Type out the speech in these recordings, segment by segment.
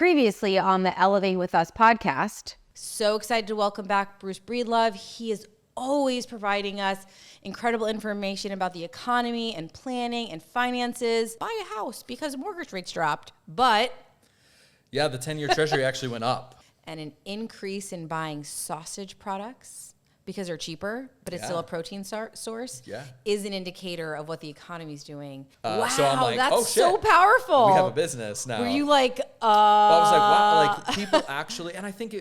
previously on the Elevate With Us podcast. So excited to welcome back Bruce Breedlove. He is always providing us incredible information about the economy and planning and finances. Buy a house because mortgage rates dropped, but... Yeah, the 10-year treasury actually went up. And an increase in buying sausage products because they're cheaper, but it's still a protein source, is an indicator of what the economy's doing. Wow, so I'm like, that's oh, shit. so powerful. We have a business now. Were you like, Well, I was like, wow, like people actually, and I think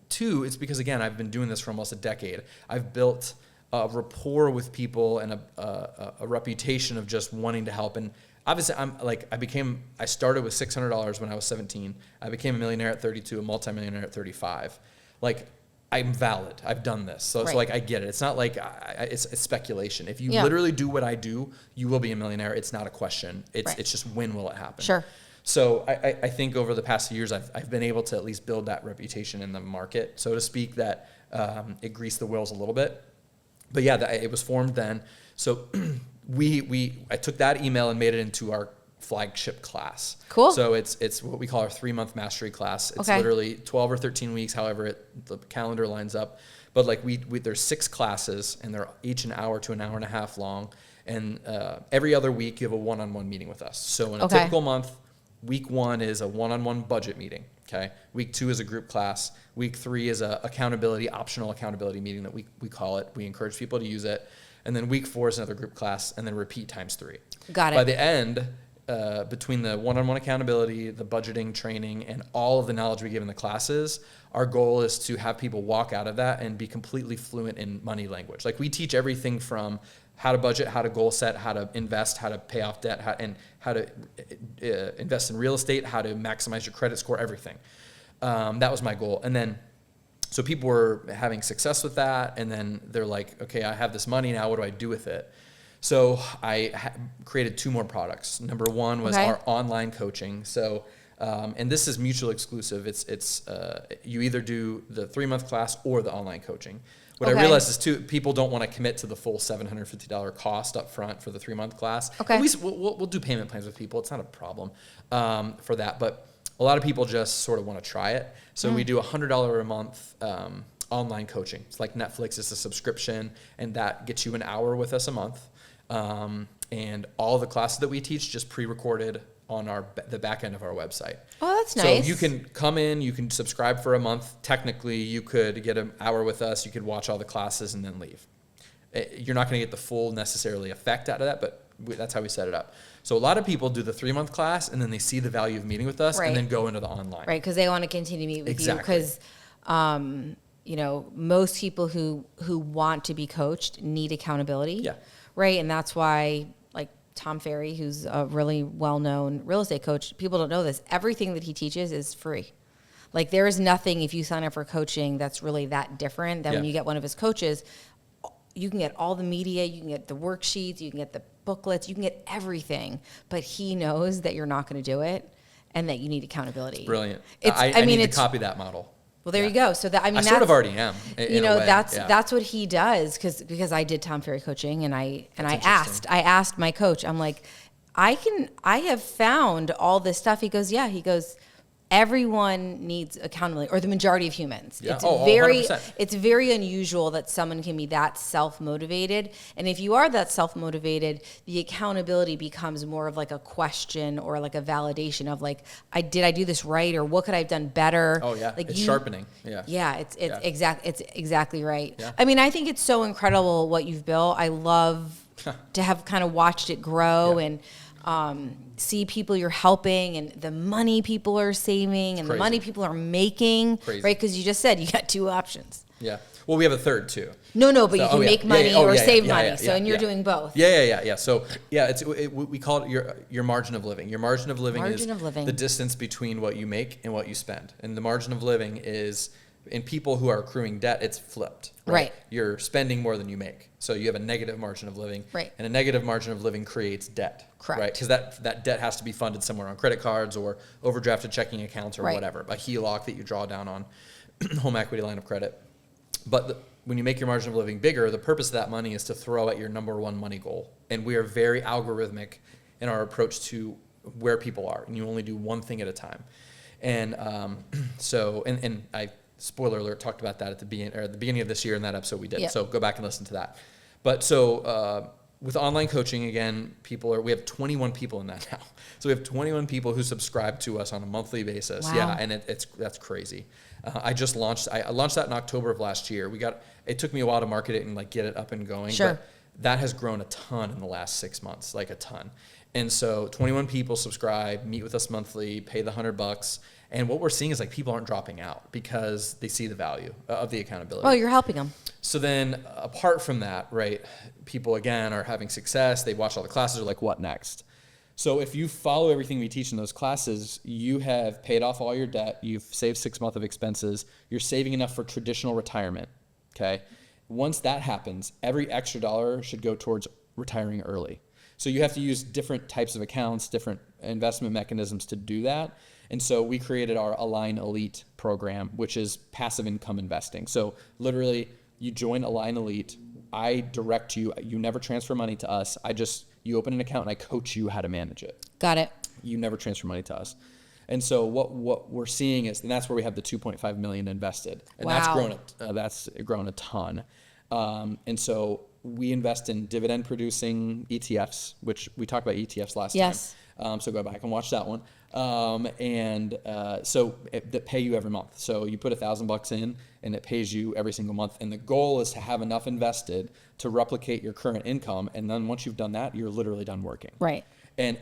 Two, it's because, again, I've been doing this for almost a decade. I've built a rapport with people and a reputation of just wanting to help. And obviously, I started with $600 when I was 17. I became a millionaire at 32, a multimillionaire at 35. Like, I'm valid. I've done this. So like, I get it. It's not like it's speculation. If you literally do what I do, you will be a millionaire. It's not a question. It's just when will it happen? Sure. So I think over the past few years, I've been able to at least build that reputation in the market, so to speak, that it greased the wheels a little bit. But yeah, it was formed then. So I took that email and made it into our flagship class. Cool. So it's what we call our 3-month mastery class. It's literally 12 or 13 weeks, however the calendar lines up. But like there's 6 classes, and they're each an hour to an hour and a half long. And every other week, you have a one-on-one meeting with us. So in a typical month, week 1 is a one-on-one budget meeting, okay? Week 2 is a group class. Week 3 is a optional accountability meeting that we call it. We encourage people to use it. And then week 4 is another group class, and then repeat times 3. Got it. By the end, between the one-on-one accountability, the budgeting training, and all of the knowledge we give in the classes, our goal is to have people walk out of that and be completely fluent in money language. Like, we teach everything from how to budget, how to goal set, how to invest, how to pay off debt, how to invest in real estate, how to maximize your credit score, everything. That was my goal. And then, so people were having success with that, and then they're like, okay, I have this money now, what do I do with it? So I created 2 more products. Number 1 was our online coaching. So, and this is mutually exclusive. It's you either do the 3-month class or the online coaching. What I realized is, too, people don't want to commit to the full $750 cost up front for the 3-month class. Okay. At least we'll do payment plans with people. It's not a problem for that. But a lot of people just sort of want to try it. So we do $100 a month online coaching. It's like Netflix. It's a subscription, and that gets you an hour with us a month. And all the classes that we teach just pre-recorded on the back end of our website. Oh, that's nice. So you can come in, you can subscribe for a month. Technically, you could get an hour with us. You could watch all the classes and then leave. You're not going to get the full necessarily effect out of that, but that's how we set it up. So a lot of people do the 3-month class, and then they see the value of meeting with us, and then go into the online. Right, because they want to continue to meet with you. Because, most people who want to be coached need accountability. Yeah. Right, and that's why, like, Tom Ferry, who's a really well-known real estate coach, people don't know this. Everything that he teaches is free. Like, there is nothing, if you sign up for coaching, that's really that different than when you get one of his coaches. You can get all the media, you can get the worksheets, you can get the booklets, you can get everything. But he knows that you're not going to do it and that you need accountability. It's brilliant. I need to copy that model. Well, there you go. So that, I sort of already am. That's what he does, because I did Tom Ferry coaching, and I asked my coach, I'm like, I have found all this stuff. He goes, everyone needs accountability, or the majority of humans. Yeah. It's very unusual that someone can be that self-motivated. And if you are that self-motivated, the accountability becomes more of like a question or like a validation of like, did I do this right? Or what could I have done better? Oh yeah. Like it's sharpening. Yeah. Yeah. It's exactly right. Yeah. I mean, I think it's so incredible what you've built. I love to have kind of watched it grow and, see people you're helping and the money people are saving and the money people are making, right? Because you just said you got 2 options. Yeah. Well, we have a third too. No, but you can make money or save money. And you're doing both. Yeah. So we call it your margin of living. Your margin of living is the distance between what you make and what you spend. And the margin of living is in people who are accruing debt, it's flipped. Right. You're spending more than you make. So you have a negative margin of living. Right. And a negative margin of living creates debt. Correct. Right. Because that debt has to be funded somewhere on credit cards or overdrafted checking accounts or whatever. A HELOC that you draw down on, home equity line of credit. But when you make your margin of living bigger, the purpose of that money is to throw at your number one money goal. And we are very algorithmic in our approach to where people are. And you only do one thing at a time. And and I, spoiler alert, talked about that at the beginning of this year in that episode we did. Yep. So go back and listen to that. But so with online coaching, again, we have 21 people in that now. So we have 21 people who subscribe to us on a monthly basis. Wow. Yeah, and that's crazy. I launched that in October of last year. It took me a while to market it and like get it up and going. Sure. But that has grown a ton in the last 6 months, like a ton. And so 21 people subscribe, meet with us monthly, pay the $100. And what we're seeing is like people aren't dropping out because they see the value of the accountability. Oh, you're helping them. So then apart from that, right, people again are having success. They watch all the classes, are like, what next? So if you follow everything we teach in those classes, you have paid off all your debt. You've saved 6 months of expenses. You're saving enough for traditional retirement. Okay. Once that happens, every extra dollar should go towards retiring early. So you have to use different types of accounts, different investment mechanisms to do that. And so we created our Align Elite program, which is passive income investing. So literally you join Align Elite. I direct you. You never transfer money to us. You open an account and I coach you how to manage it. Got it. You never transfer money to us. And so what we're seeing is, and that's where we have the 2.5 million invested. And Wow. that's grown a ton. And so we invest in dividend producing ETFs, which we talked about ETFs last Yes. time. So go back and watch that one. That pay you every month. So you put $1,000 in and it pays you every single month. And the goal is to have enough invested to replicate your current income. And then once you've done that, you're literally done working. Right. And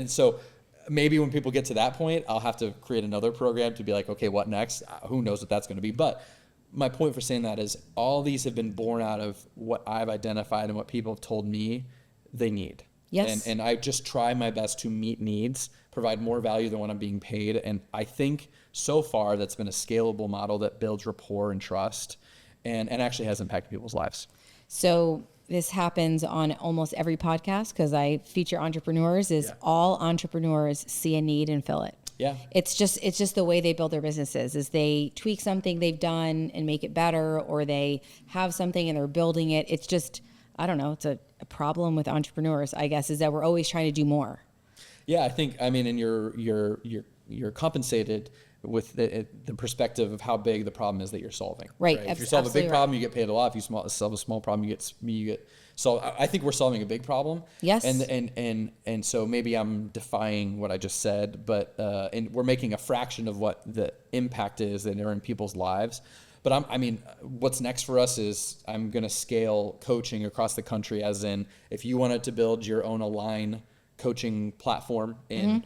so maybe when people get to that point, I'll have to create another program to be like, okay, what next? Who knows what that's going to be? But my point for saying that is all these have been born out of what I've identified and what people have told me they need. Yes. And I just try my best to meet needs, provide more value than what I'm being paid. And I think so far that's been a scalable model that builds rapport and trust and actually has impacted people's lives. So this happens on almost every podcast because I feature entrepreneurs. All entrepreneurs see a need and fill it. Yeah. It's just the way they build their businesses is they tweak something they've done and make it better, or they have something and they're building it. It's just, I don't know. It's a problem with entrepreneurs, I guess, is that we're always trying to do more. Yeah, and you're compensated with the perspective of how big the problem is that you're solving. Right. If you solve a big problem, you get paid a lot. If you solve a small problem, you get. So I think we're solving a big problem. Yes. And so maybe I'm defying what I just said, but and we're making a fraction of what the impact is that are in people's lives. But what's next for us is I'm going to scale coaching across the country, as in if you wanted to build your own Align coaching platform in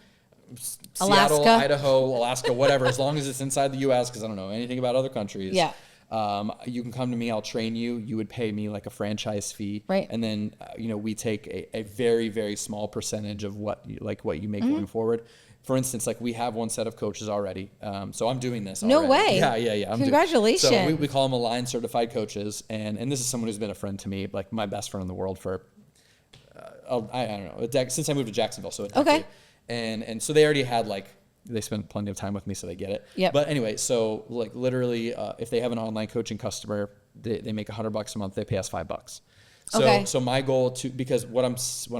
Seattle, Alaska. Idaho, Alaska, whatever, as long as it's inside the U.S., because I don't know anything about other countries. Yeah. You can come to me, I'll train you. You would pay me like a franchise fee. Right. And then, we take a very, very small percentage of what you make going forward. For instance, like we have one set of coaches already. So I'm doing this No already. way. Yeah. Congratulations. So we call them Align certified coaches. And this is someone who's been a friend to me, like my best friend in the world for, I don't know, since I moved to Jacksonville. So Okay. And so they already had they spent plenty of time with me, so they get it. Yep. But anyway, so literally, if they have an online coaching customer, they make $100 a month, they pay us $5. So, Okay. So my goal because what I'm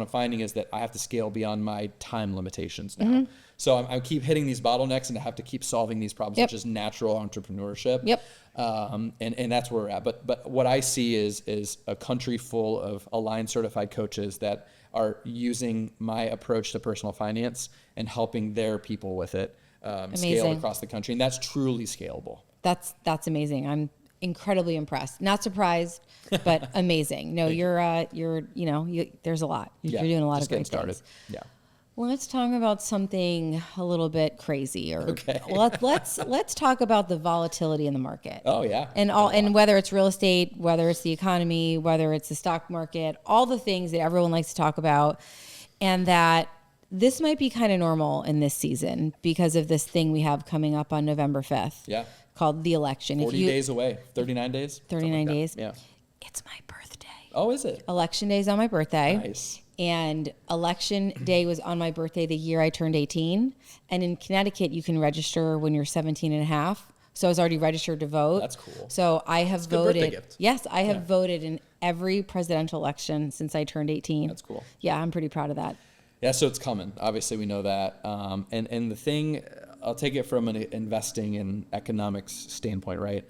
finding is that I have to scale beyond my time limitations now. So I keep hitting these bottlenecks and I have to keep solving these problems, which is natural entrepreneurship. Yep. And that's where we're at. But what I see is a country full of Align certified coaches that are using my approach to personal finance and helping their people with it scale across the country. And that's truly scalable. That's amazing. I'm incredibly impressed. Not surprised, but amazing. No, there's a lot. You're doing a lot of great things. Yeah. Well, let's talk about something a little bit crazy. Okay. Let's talk about the volatility in the market. Oh yeah. And whether it's real estate, whether it's the economy, whether it's the stock market, all the things that everyone likes to talk about, and that This might be kind of normal in this season because of this thing we have coming up on November 5th. Yeah. Called the election. 40 days away. 39 days? 39 days. Yeah. It's my birthday. Oh, is it? Election day is on my birthday. Nice. And election day was on my birthday the year I turned 18. And in Connecticut, you can register when you're 17 and a half. So I was already registered to vote. That's cool. So I have That's a good birthday voted. gift. Yes, I have voted in every presidential election since I turned 18. That's cool. Yeah, I'm pretty proud of that. Yeah, so it's coming. Obviously, we know that. And the thing, I'll take it from an investing and economics standpoint, right?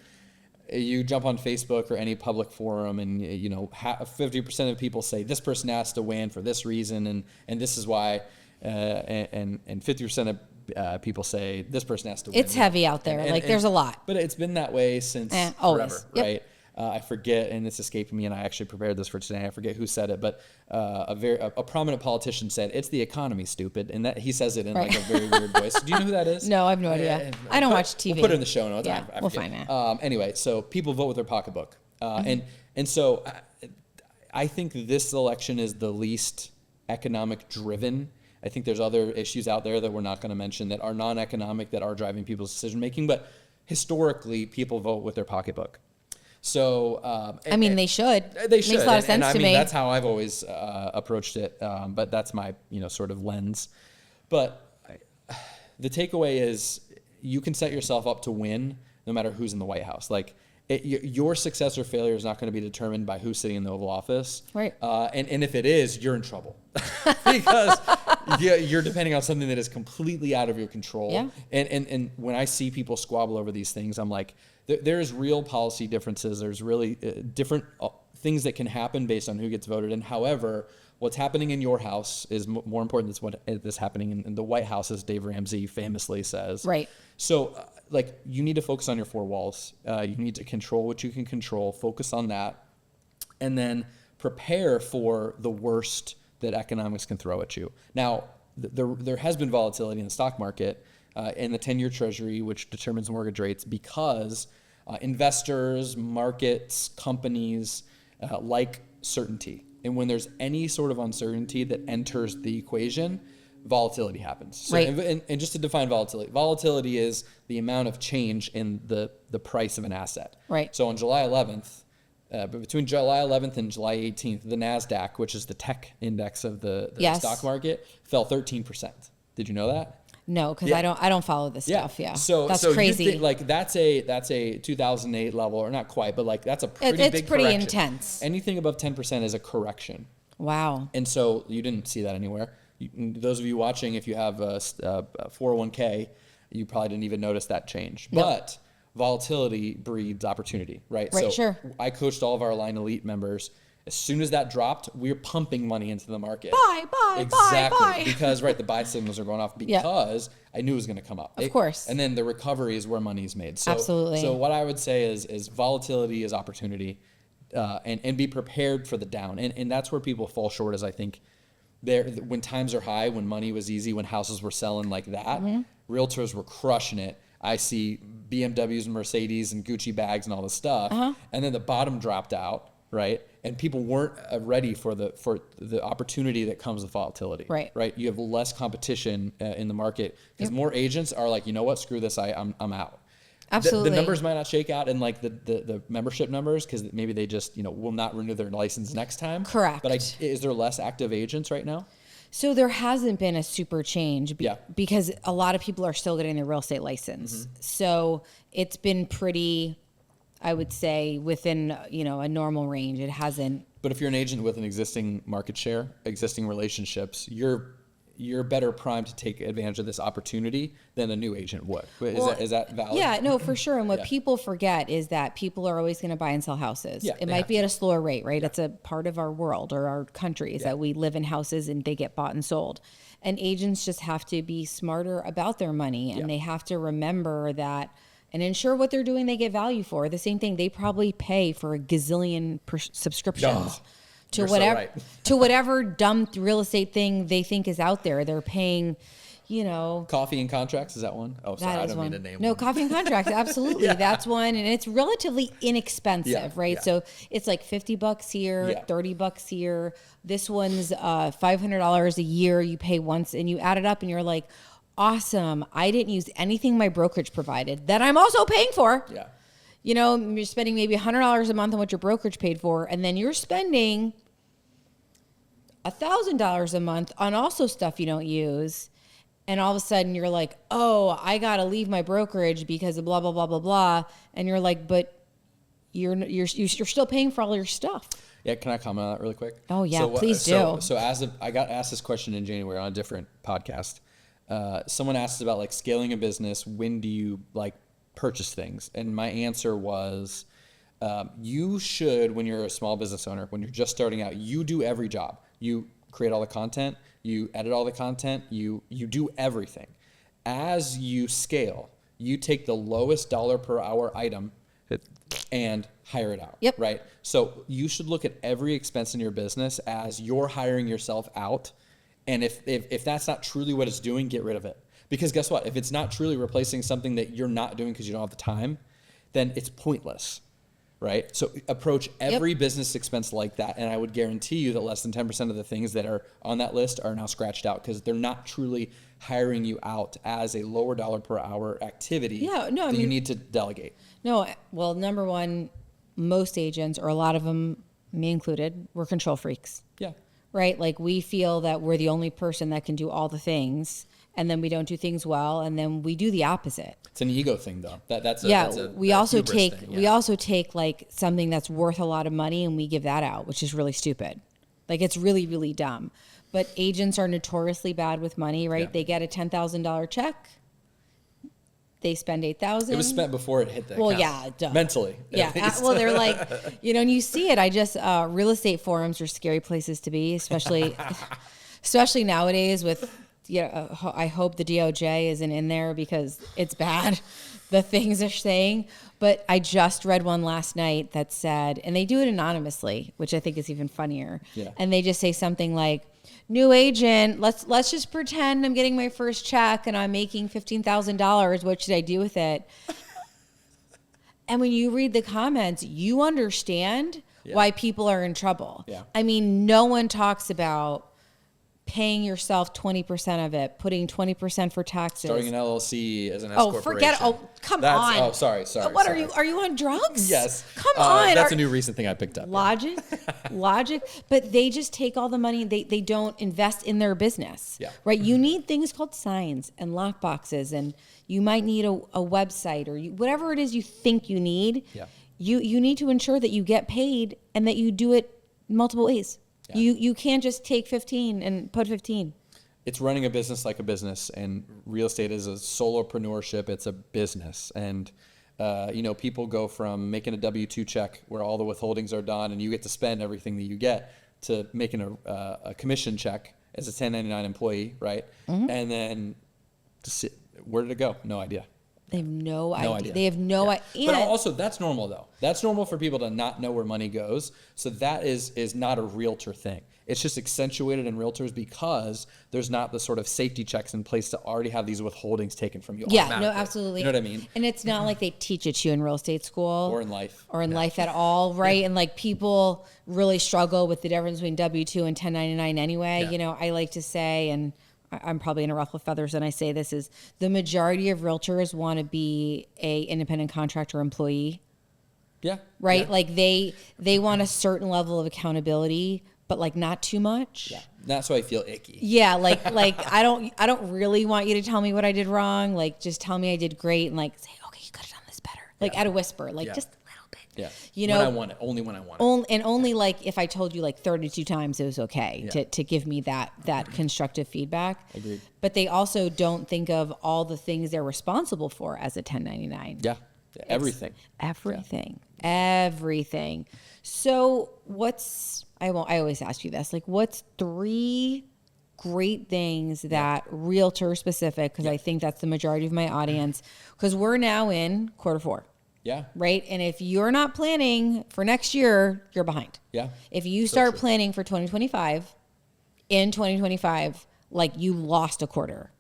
You jump on Facebook or any public forum, and 50% of people say this person has to win for this reason, and this is why, and 50% of people say this person has to win. It's heavy out there. There's a lot. But it's been that way since always. forever, Yep. right? I forget, and it's escaping me, and I actually prepared this for today. I forget who said it, but a prominent politician said, "It's the economy, stupid," and that he says it in like a very weird voice. Do you know who that is? No, I have no idea. I don't watch TV. We'll put it in the show notes. Yeah, I we'll forget. find it. Anyway, so people vote with their pocketbook, and so I think this election is the least economic driven. I think there's other issues out there that we're not going to mention that are non-economic that are driving people's decision making, but historically, people vote with their pocketbook. So they should. They should. Makes a lot of sense to me. That's how I've always approached it. But that's my sort of lens. But the takeaway is you can set yourself up to win no matter who's in the White House. Like your success or failure is not going to be determined by who's sitting in the Oval Office. Right. And if it is, you're in trouble because you're depending on something that is completely out of your control. Yeah. And when I see people squabble over these things, I'm like, there's real policy differences. There's really different things that can happen based on who gets voted in. However, what's happening in your house is more important than what is happening in the White House, as Dave Ramsey famously says. Right. So, you need to focus on your four walls. You need to control what you can control, focus on that, and then prepare for the worst that economics can throw at you. Now, there has been volatility in the stock market, in the 10-year Treasury, which determines mortgage rates, because investors, markets, companies like certainty. And when there's any sort of uncertainty that enters the equation, volatility happens. So, right. And just to define volatility is the amount of change in the price of an asset. Right. So on July 11th, between July 11th and July 18th, the NASDAQ, which is the tech index of the stock market, fell 13%. Did you know that? No, because I don't follow this stuff. Yeah. So that's crazy. That's a 2008 level, or not quite, but that's a pretty big It's pretty correction. intense. Anything above 10% is a correction. Wow. And so you didn't see that anywhere. Those of you watching, if you have a 401k, you probably didn't even notice that change. Nope. But volatility breeds opportunity, right? Right, so sure. I coached all of our Line Elite members. As soon as that dropped, we were pumping money into the market. Exactly. Because, the buy signals are going off because I knew it was going to come up. Of course. And then the recovery is where money is made. So, absolutely. So what I would say is volatility is opportunity, and be prepared for the down. And that's where people fall short, is I think when times are high, when money was easy, when houses were selling like that, realtors were crushing it. I see BMWs and Mercedes and Gucci bags and all this stuff. And then the bottom dropped out. Right, and people weren't ready for the opportunity that comes with volatility. Right. You have less competition in the market because more agents are like, you know what, screw this, I'm out. Absolutely. The numbers might not shake out in the membership numbers because maybe they just will not renew their license next time. Correct. But is there less active agents right now? So there hasn't been a super change because a lot of people are still getting their real estate license. So it's been pretty, I would say, within a normal range. It hasn't. But if you're an agent with an existing market share, existing relationships, you're better primed to take advantage of this opportunity than a new agent would. Is that valid? Yeah, no, for sure. And what people forget is that people are always going to buy and sell houses. It might be at a slower rate, right? It's a part of our world or our country is that we live in houses and they get bought and sold. And agents just have to be smarter about their money, and they have to remember that and ensure what they're doing they get value for. The same thing, they probably pay for a gazillion subscriptions to whatever dumb real estate thing they think is out there. They're paying, you know, Coffee and Contracts, is that one? Oh, sorry, I don't mean to name No, one. Coffee and Contracts, absolutely. Yeah. That's one. And it's relatively inexpensive, right? Yeah. So it's like $50 here, Yeah. $30 here. This one's $500 a year you pay once, and you add it up and you're like, awesome. I didn't use anything my brokerage provided that I'm also paying for. Yeah. You know, you're spending maybe $100 a month on what your brokerage paid for, and then you're spending $1,000 a month on also stuff you don't use. And all of a sudden you're like, oh, I got to leave my brokerage because of blah, blah, blah, blah, blah. And you're like, but you're still paying for all your stuff. Yeah, can I comment on that really quick? Oh, yeah, please do. So I got asked this question in January on a different podcast. Someone asked about like scaling a business. When do you like purchase things? And my answer was, you should, when you're a small business owner, when you're just starting out, you do every job. You create all the content, you edit all the content, you do everything. As you scale, you take the lowest dollar per hour item and hire it out. Yep. Right? So you should look at every expense in your business as you're hiring yourself out. And if that's not truly what it's doing, get rid of it. Because guess what? If it's not truly replacing something that you're not doing because you don't have the time, then it's pointless. Right? So approach every business expense like that. And I would guarantee you that less than 10% of the things that are on that list are now scratched out because they're not truly hiring you out as a lower dollar per hour activity that you need to delegate. No, well, number one, most agents, or a lot of them, me included, we're control freaks. Yeah. Right? Like we feel that we're the only person that can do all the things, and then we don't do things well, and then we do the opposite. It's an ego thing, though. We also take like something that's worth a lot of money and we give that out, which is really stupid. Like it's really, really dumb. But agents are notoriously bad with money, right? Yeah. They get a $10,000 check. They spend $8,000. It was spent before it hit the Well, account. yeah, duh. Mentally. Yeah. Well, they're like, you know, and you see it. Real estate forums are scary places to be, especially nowadays with, I hope the DOJ isn't in there because it's bad, the things they're saying. But I just read one last night that said, and they do it anonymously, which I think is even funnier. Yeah. And they just say something like, new agent, let's just pretend I'm getting my first check and I'm making $15,000. What should I do with it? And when you read the comments, you understand why people are in trouble. Yeah. I mean, no one talks about paying yourself 20% of it, putting 20% for taxes. Starting an LLC as an S Oh, corporation. forget it. Oh, come on. Oh, sorry. What sorry. are you on drugs? Yes. Come on. That's a new recent thing I picked up. Logic. But they just take all the money. They don't invest in their business. Yeah. Right. You need things called signs and lock boxes, and you might need a website or whatever it is you think you need. Yeah. You need to ensure that you get paid and that you do it multiple ways. Yeah. You can't just take 15 and put 15. It's running a business like a business, and real estate is a solopreneurship. It's a business. And, people go from making a W-2 check where all the withholdings are done and you get to spend everything that you get to making a commission check as a 1099 employee, right? Mm-hmm. And then where did it go? No idea. They have no idea. They have no idea. But also, that's normal, though. That's normal for people to not know where money goes. So that is not a realtor thing. It's just accentuated in realtors because there's not the sort of safety checks in place to already have these withholdings taken from you. Yeah, no, absolutely. You know what I mean? And it's not like they teach it to you in real estate school. Or in life. Or in life at all, right? Yeah. And like people really struggle with the difference between W-2 and 1099 anyway. Yeah. I like to say, and I'm probably in a ruffle of feathers when I say this, is the majority of realtors want to be a independent contractor employee. Yeah. Right? Yeah. Like they want a certain level of accountability, but like not too much. Yeah. That's why I feel icky. Yeah, like I don't really want you to tell me what I did wrong. Like just tell me I did great and like say, okay, you could have done this better. Like at a whisper, like just a little bit. Yeah. When I want it, only when I want it. And only like if I told you like 32 times it was okay to give me that constructive feedback. Agreed. But they also don't think of all the things they're responsible for as a 1099. Yeah. Everything. Everything. So I always ask you this, like what's 3 great things that realtor specific, because I think that's the majority of my audience, because we're now in quarter 4. Yeah. Right. And if you're not planning for next year, you're behind. Yeah. If you start planning for 2025, in 2025, like you lost a quarter.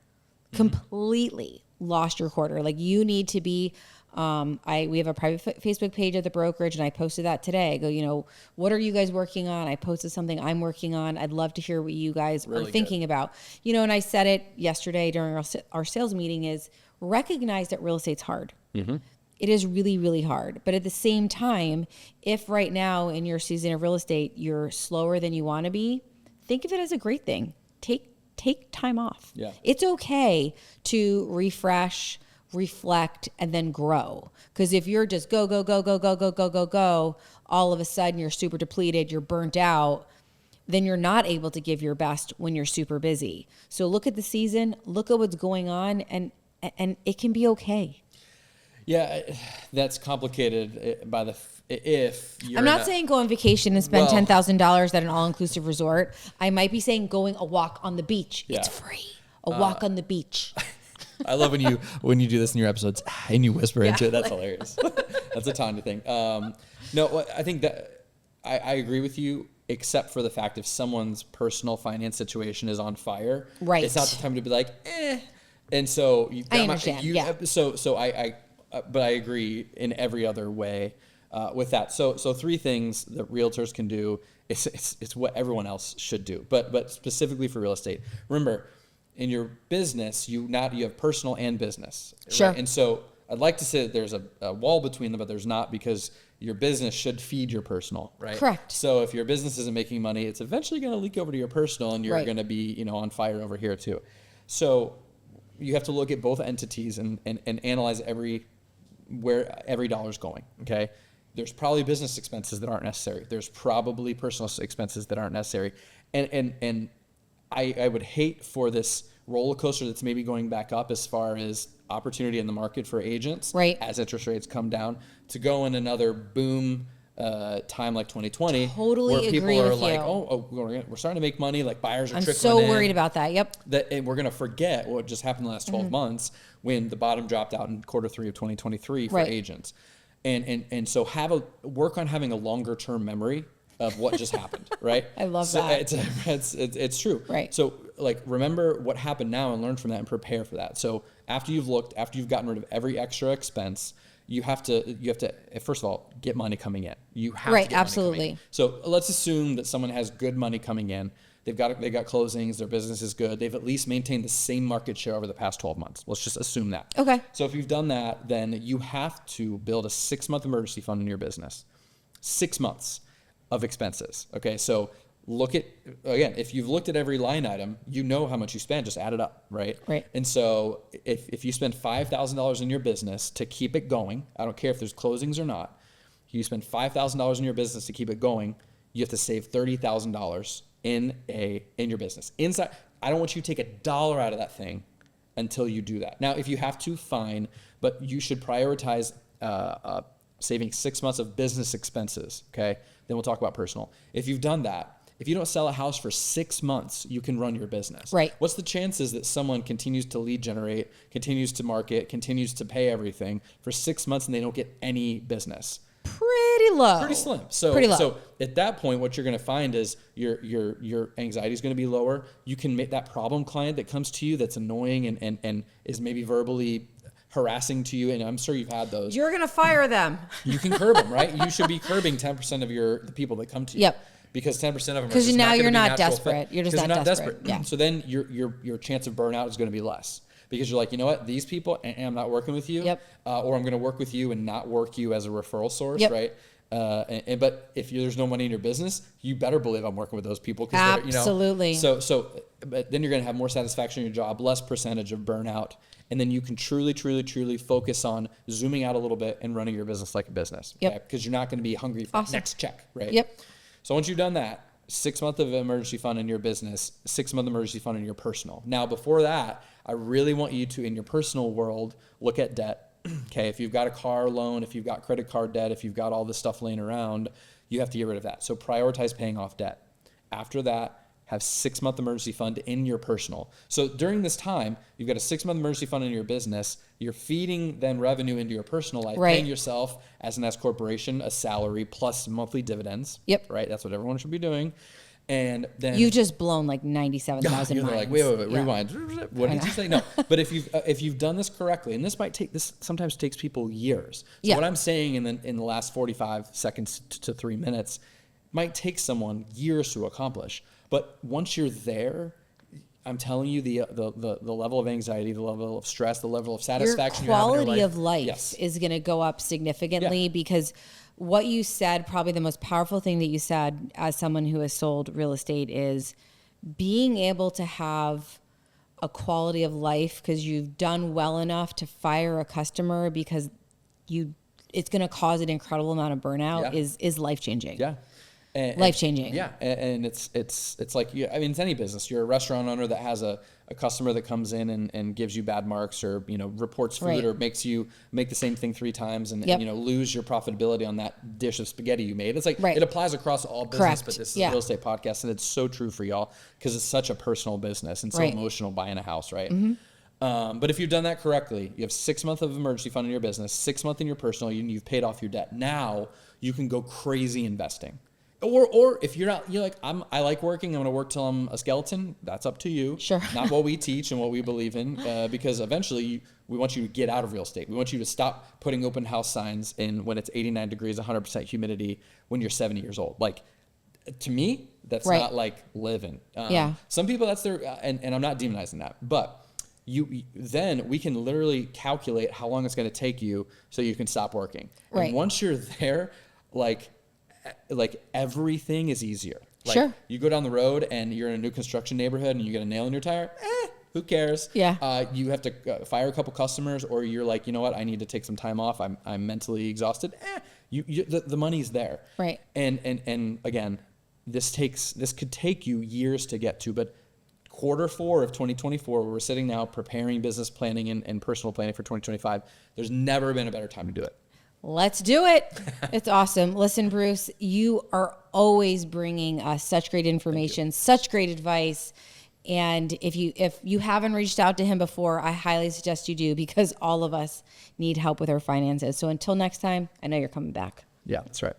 completely lost your quarter. Like you need to be, we have a private Facebook page at the brokerage, and I posted that today. I go, you know, what are you guys working on? I posted something I'm working on. I'd love to hear what you guys are thinking about, you know, and I said it yesterday during our sales meeting is recognize that real estate's hard. Mm-hmm. It is really, really hard. But at the same time, if right now in your season of real estate, you're slower than you want to be, think of it as a great thing. Take time off. Yeah. It's okay to refresh, reflect, and then grow. Because if you're just go, all of a sudden you're super depleted, you're burnt out, then you're not able to give your best when you're super busy. So look at the season, look at what's going on, and it can be okay. Yeah, that's complicated by if you're I'm not saying go on vacation and spend $10,000 at an all-inclusive resort. I might be saying going a walk on the beach. Yeah. It's free. A walk on the beach. I love when you do this in your episodes and you whisper into it. That's hilarious. That's a Tanya thing. No, I think that I agree with you, except for the fact if someone's personal finance situation is on fire, right? It's not the time to be like, eh. And so I understand. But I agree in every other way with that. So three things that realtors can do. It's what everyone else should do, but specifically for real estate. Remember, in your business, you have personal and business. Sure. Right? And so I'd like to say that there's a wall between them, but there's not, because your business should feed your personal, right? Correct. So if your business isn't making money, it's eventually going to leak over to your personal, and you're going to be, on fire over here too. So you have to look at both entities and analyze every dollar's going. Okay. There's probably business expenses that aren't necessary. There's probably personal expenses that aren't necessary. And I would hate for this roller coaster that's maybe going back up as far as opportunity in the market for agents, right, as interest rates come down, to go in another boom time like 2020, totally where people agree are with like, you. We're starting to make money, like buyers are trickling I'm in. so worried about that. Yep. And we're going to forget what just happened the last 12 months when the bottom dropped out in Q3 of 2023 for agents. And so work on having a longer term memory of what just happened, right? I love that. It's true. Right. So remember what happened now and learn from that and prepare for that. So after you've gotten rid of every extra expense, you have to first of all get money coming in. You have to get absolutely. money coming in. So let's assume that someone has good money coming in. They got closings. Their business is good. They've at least maintained the same market share over the past 12 months. Let's just assume that. Okay. So if you've done that, then you have to build a 6-month emergency fund in your business. 6 months of expenses. Okay. So if you've looked at every line item, you know how much you spend, just add it up, right? Right. And so if you spend $5,000 in your business to keep it going, I don't care if there's closings or not, you spend $5,000 in your business to keep it going, you have to save $30,000 in your business. Inside, I don't want you to take $1 out of that thing until you do that. Now, if you have to, fine, but you should prioritize saving 6 months of business expenses, okay? Then we'll talk about personal. If you've done that, if you don't sell a house for 6 months, you can run your business. Right. What's the chances that someone continues to lead generate, continues to market, continues to pay everything for 6 months and they don't get any business? Pretty low. Pretty slim. So at that point, what you're going to find is your anxiety is going to be lower. You can make that problem client that comes to you that's annoying and is maybe verbally harassing to you, and I'm sure you've had those. You're going to fire them. You can curb them, right? You should be curbing 10% of the people that come to you. Yep. Because 10% of them are because just now not you're not desperate. You're just not desperate. Yeah. So then your chance of burnout is going to be less. Because you're like, you know what, these people, I'm not working with you, yep. Or I'm going to work with you and not work you as a referral source, yep. right? But if there's no money in your business, you better believe I'm working with those people. Absolutely. But then you're going to have more satisfaction in your job, less percentage of burnout, and then you can truly, truly, truly focus on zooming out a little bit and running your business like a business. Yep. Because you're not going to be hungry for the next check, right? Yep. So once you've done that, 6 months of emergency fund in your business, 6 month emergency fund in your personal. Now, before that, I really want you to, in your personal world, look at debt. Okay, if you've got a car loan, if you've got credit card debt, if you've got all this stuff laying around, you have to get rid of that. So prioritize paying off debt. After that, have 6 month emergency fund in your personal. So during this time, you've got a 6 month emergency fund in your business. You're feeding then revenue into your personal life, right. paying yourself as an S corporation a salary plus monthly dividends. Yep. Right. That's what everyone should be doing. And then You've just blown like 97,000 you're minds. like, wait, Yeah. rewind. What did you say? No, but if you've done this correctly, and this sometimes takes people years. So what I'm saying in the last 45 seconds to 3 minutes might take someone years to accomplish. But once you're there, I'm telling you, the level of anxiety, the level of stress, the level of satisfaction your quality you have in your of life is going to go up significantly because what you said, probably the most powerful thing that you said as someone who has sold real estate, is being able to have a quality of life because you've done well enough to fire a customer because it's going to cause an incredible amount of burnout is life-changing. Yeah. Life-changing. Yeah, and it's like, I mean, it's any business. You're a restaurant owner that has a customer that comes in and gives you bad marks, or reports food, or makes you make the same thing 3 times and lose your profitability on that dish of spaghetti you made. It's like it applies across all business, but this is a real estate podcast, and it's so true for y'all because it's such a personal business and so emotional buying a house, right? But if you've done that correctly, you have 6 months of emergency fund in your business, 6 months in your personal, you've paid off your debt. Now you can go crazy investing. Or if you're like, I like working, I'm going to work till I'm a skeleton. That's up to you. Sure. Not what we teach and what we believe in, because eventually we want you to get out of real estate. We want you to stop putting open house signs in when it's 89 degrees, 100% humidity when you're 70 years old. Like, to me, that's not like living. Some people, that's their, and I'm not demonizing that, but then we can literally calculate how long it's going to take you so you can stop working. Right. And once you're there, like everything is easier. Like, sure. You go down the road and you're in a new construction neighborhood and you get a nail in your tire. Who cares? Yeah. You have to fire a couple customers, or you're like, you know what? I need to take some time off. I'm mentally exhausted. The money's there. Right. And again, this could take you years to get to, but Q4 of 2024, where we're sitting now preparing business planning and personal planning for 2025, there's never been a better time to do it. Let's do it. It's awesome. Listen, Bruce, you are always bringing us such great information, such great advice. And if you haven't reached out to him before, I highly suggest you do, because all of us need help with our finances. So until next time, I know you're coming back. Yeah, that's right.